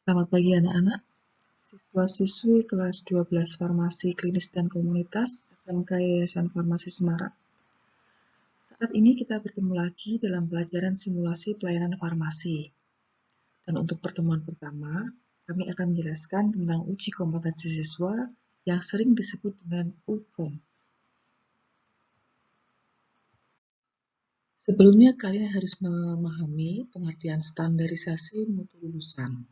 Selamat pagi anak-anak, siswa-siswi kelas 12 Farmasi Klinis dan Komunitas SMK Yayasan Farmasi Semarang. Saat ini kita bertemu lagi dalam pelajaran simulasi pelayanan farmasi. Dan untuk pertemuan pertama, kami akan menjelaskan tentang uji kompetensi siswa yang sering disebut dengan UKOM. Sebelumnya kalian harus memahami pengertian standarisasi mutu lulusan.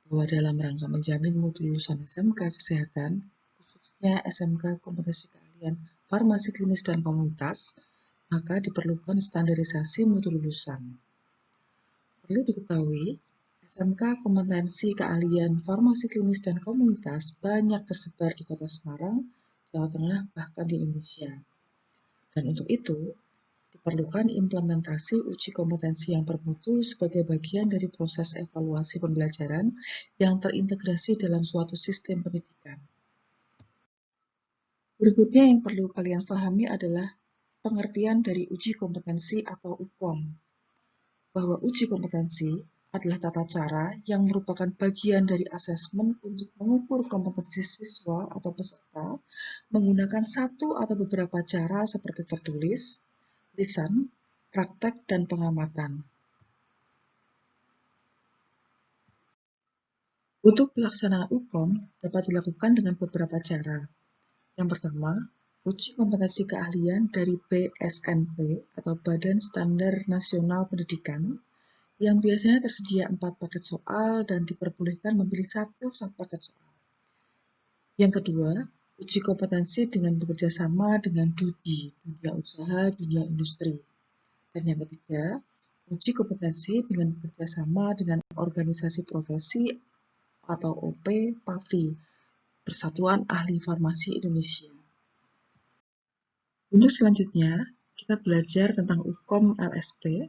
Bahwa dalam rangka menjamin mutu lulusan SMK Kesehatan, khususnya SMK Kompetensi Keahlian Farmasi Klinis dan Komunitas, maka diperlukan standarisasi mutu lulusan. Perlu diketahui, SMK Kompetensi Keahlian Farmasi Klinis dan Komunitas banyak tersebar di Kota Semarang, Jawa Tengah, bahkan di Indonesia. Dan untuk itu, diperlukan implementasi uji kompetensi yang bermutu sebagai bagian dari proses evaluasi pembelajaran yang terintegrasi dalam suatu sistem pendidikan. Berikutnya yang perlu kalian pahami adalah pengertian dari uji kompetensi atau UKOM. Bahwa uji kompetensi adalah tata cara yang merupakan bagian dari asesmen untuk mengukur kompetensi siswa atau peserta menggunakan satu atau beberapa cara seperti tertulis, lisan, praktek, dan pengamatan. Untuk pelaksanaan UKOM dapat dilakukan dengan beberapa cara. Yang pertama, uji kompetensi keahlian dari BSNP atau Badan Standar Nasional Pendidikan yang biasanya tersedia 4 paket soal dan diperbolehkan memilih satu paket soal. Yang kedua, uji kompetensi dengan bekerja sama dengan DUDI, dunia usaha, dunia industri. Dan yang ketiga, uji kompetensi dengan bekerja sama dengan organisasi profesi atau OP PAVI, Persatuan Ahli Farmasi Indonesia. Untuk selanjutnya, kita belajar tentang UKOM LSP,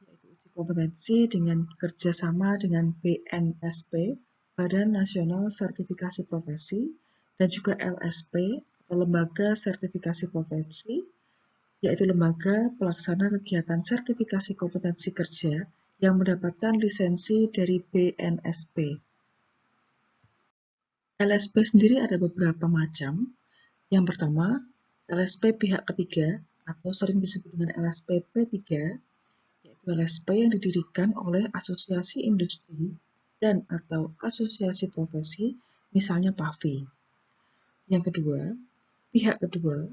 yaitu uji kompetensi dengan bekerja sama dengan BNSP, Badan Nasional Sertifikasi Profesi, dan juga LSP, atau Lembaga Sertifikasi Profesi, yaitu lembaga pelaksana kegiatan sertifikasi kompetensi kerja yang mendapatkan lisensi dari BNSP. LSP sendiri ada beberapa macam. Yang pertama, LSP pihak ketiga atau sering disebut dengan LSP P3, yaitu LSP yang didirikan oleh asosiasi industri dan atau asosiasi profesi, misalnya PAVI. Yang kedua, pihak kedua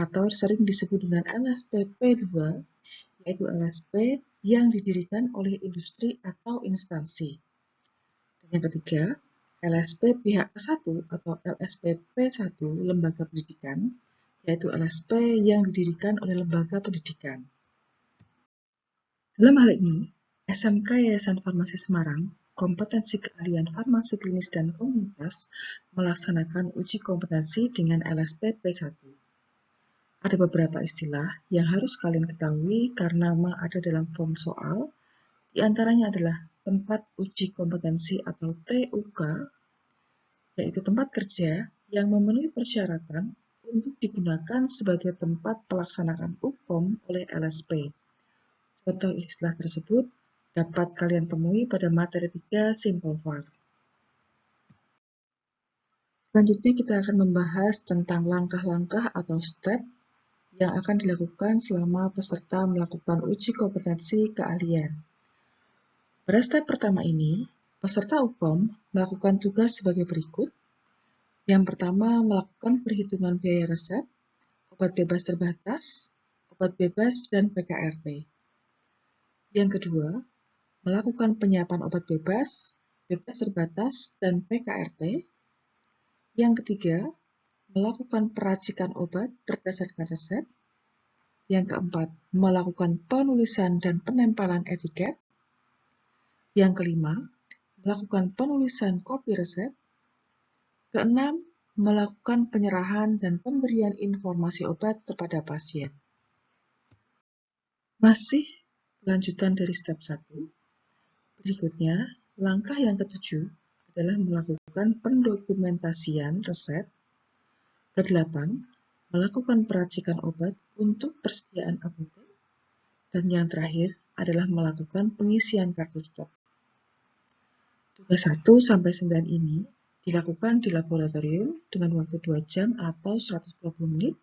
atau sering disebut dengan LSP P2, yaitu LSP yang didirikan oleh industri atau instansi. Dan yang ketiga, LSP pihak ke-1 atau LSP P1 lembaga pendidikan, yaitu LSP yang didirikan oleh lembaga pendidikan. Dalam hal ini, SMK Yayasan Farmasi Semarang, Kompetensi Keahlian Farmasi Klinis dan Komunitas, melaksanakan uji kompetensi dengan LSP P1. Ada beberapa istilah yang harus kalian ketahui karena ada dalam form soal, di antaranya adalah tempat uji kompetensi atau TUK, yaitu tempat kerja yang memenuhi persyaratan untuk digunakan sebagai tempat pelaksanaan UKOM oleh LSP. Contoh istilah tersebut dapat kalian temui pada materi 3 Simple Verb. Selanjutnya kita akan membahas tentang langkah-langkah atau step yang akan dilakukan selama peserta melakukan uji kompetensi keahlian. Pada step pertama ini, peserta UKOM melakukan tugas sebagai berikut. Yang pertama, melakukan perhitungan biaya resep, obat bebas terbatas, obat bebas, dan PKRT. Yang kedua, melakukan penyiapan obat bebas, bebas terbatas, dan PKRT. Yang ketiga, melakukan peracikan obat berdasarkan resep. Yang keempat, melakukan penulisan dan penempelan etiket. Yang kelima, melakukan penulisan kopi resep. Keenam, melakukan penyerahan dan pemberian informasi obat kepada pasien. Masih lanjutan dari step 1. Berikutnya, langkah yang ketujuh adalah melakukan pendokumentasian resep. Kedelapan, melakukan peracikan obat untuk persediaan apotek. Dan yang terakhir adalah melakukan pengisian kartu stok. Tugas 1-9 ini dilakukan di laboratorium dengan waktu 2 jam atau 120 menit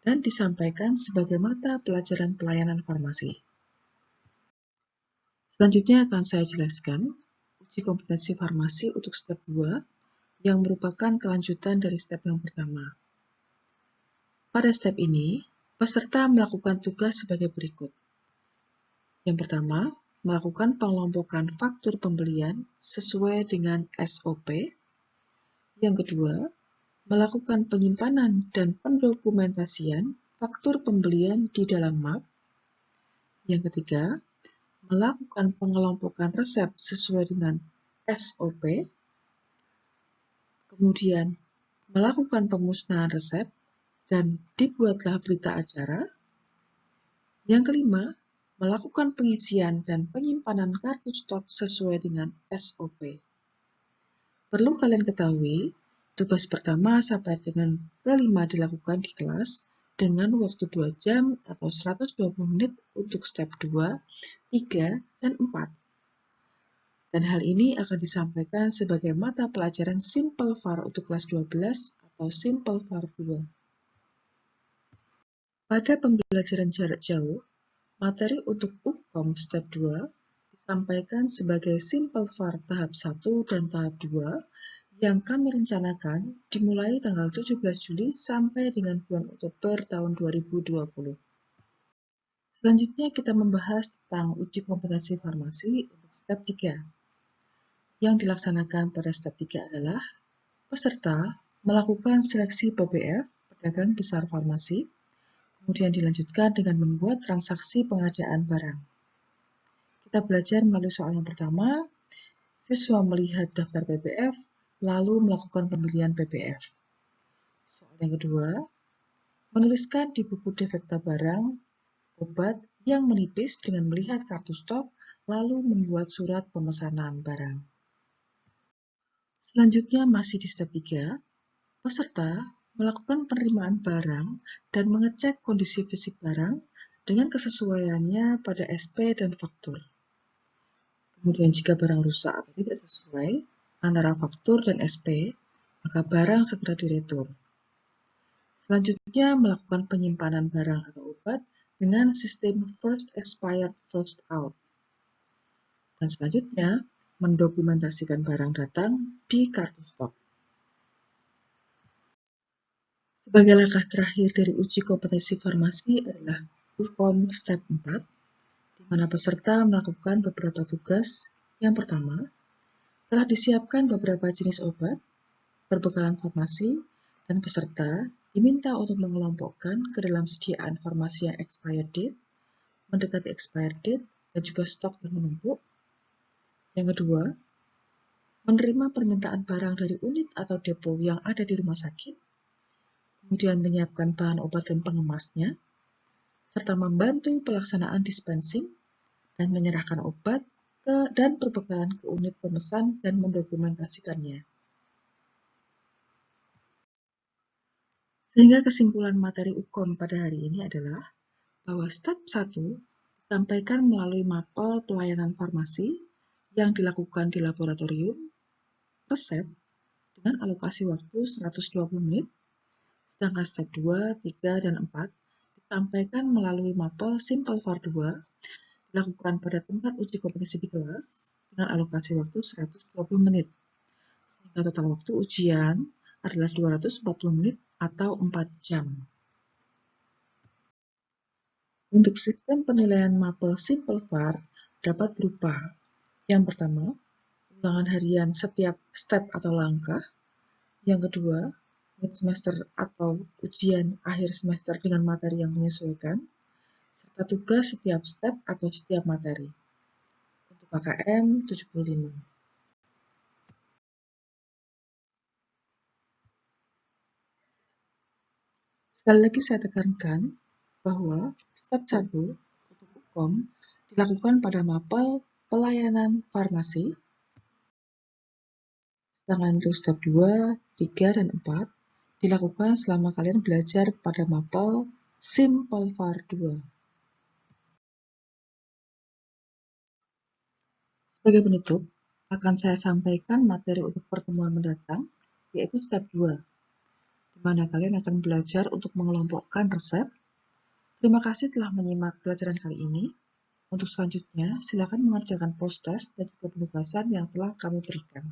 dan disampaikan sebagai mata pelajaran pelayanan farmasi. Selanjutnya akan saya jelaskan uji kompetensi farmasi untuk step 2 yang merupakan kelanjutan dari step yang pertama. Pada step ini, peserta melakukan tugas sebagai berikut. Yang pertama, melakukan pengelompokan faktur pembelian sesuai dengan SOP. Yang kedua, melakukan penyimpanan dan pendokumentasian faktur pembelian di dalam map. Yang ketiga, melakukan pengelompokan resep sesuai dengan SOP. Kemudian, melakukan pemusnahan resep dan dibuatlah berita acara. Yang kelima, melakukan pengisian dan penyimpanan kartu stok sesuai dengan SOP. Perlu kalian ketahui, tugas pertama sampai dengan kelima dilakukan di kelas dengan waktu 2 jam atau 120 menit untuk step 2, 3, dan 4. Dan hal ini akan disampaikan sebagai mata pelajaran Simple VAR untuk kelas 12 atau Simple VAR 2. Pada pembelajaran jarak jauh, materi untuk UKOM step 2 disampaikan sebagai Simple VAR tahap 1 dan tahap 2 yang kami rencanakan dimulai tanggal 17 Juli sampai dengan bulan Oktober tahun 2020. Selanjutnya kita membahas tentang uji kompetensi farmasi untuk step 3. Yang dilaksanakan pada step 3 adalah peserta melakukan seleksi PBF, pedagang besar farmasi, kemudian dilanjutkan dengan membuat transaksi pengadaan barang. Kita belajar melalui soal yang pertama, siswa melihat daftar PBF, lalu melakukan pembelian PBF. Soal yang kedua, menuliskan di buku defekta barang, obat yang menipis dengan melihat kartu stok, lalu membuat surat pemesanan barang. Selanjutnya masih di step 3, peserta melakukan penerimaan barang dan mengecek kondisi fisik barang dengan kesesuaiannya pada SP dan faktur. Kemudian jika barang rusak atau tidak sesuai antara faktur dan SP, maka barang segera diretur. Selanjutnya melakukan penyimpanan barang atau obat dengan sistem first expired, first out. Dan selanjutnya mendokumentasikan barang datang di kartu stok. Sebagai langkah terakhir dari uji kompetensi farmasi adalah UKOM step 4, di mana peserta melakukan beberapa tugas. Yang pertama, telah disiapkan beberapa jenis obat, perbekalan farmasi, dan peserta diminta untuk mengelompokkan ke dalam sediaan farmasi yang expired date, mendekati expired date, dan juga stok yang menumpuk. Yang kedua, menerima permintaan barang dari unit atau depo yang ada di rumah sakit, kemudian menyiapkan bahan obat dan pengemasnya, serta membantu pelaksanaan dispensing dan menyerahkan obat dan perbekalan ke unit pemesan dan mendokumentasikannya. Sehingga kesimpulan materi UKOM pada hari ini adalah bahwa step 1 disampaikan melalui mapel pelayanan farmasi yang dilakukan di laboratorium, resep, dengan alokasi waktu 120 menit, sedangkan step 2, 3, dan 4 disampaikan melalui mapel Simple VAR 2 dilakukan pada tempat uji kompetensi di kelas dengan alokasi waktu 120 menit. Sehingga total waktu ujian adalah 240 menit atau 4 jam. Untuk sistem penilaian mapel Simple VAR dapat berupa yang pertama, ulangan harian setiap step atau langkah. Yang kedua, mid semester atau ujian akhir semester dengan materi yang menyesuaikan, serta tugas setiap step atau setiap materi. Untuk KKM 75. Sekali lagi saya tekankan bahwa step 1 untuk UKOM dilakukan pada mapel pelayanan farmasi, sedangkan untuk step 2, 3, dan 4 dilakukan selama kalian belajar pada mapel Simple VAR 2. Sebagai penutup, akan saya sampaikan materi untuk pertemuan mendatang, yaitu step 2, di mana kalian akan belajar untuk mengelompokkan resep. Terima kasih telah menyimak pelajaran kali ini. Untuk selanjutnya, silakan mengerjakan post-test dan juga penugasan yang telah kami berikan.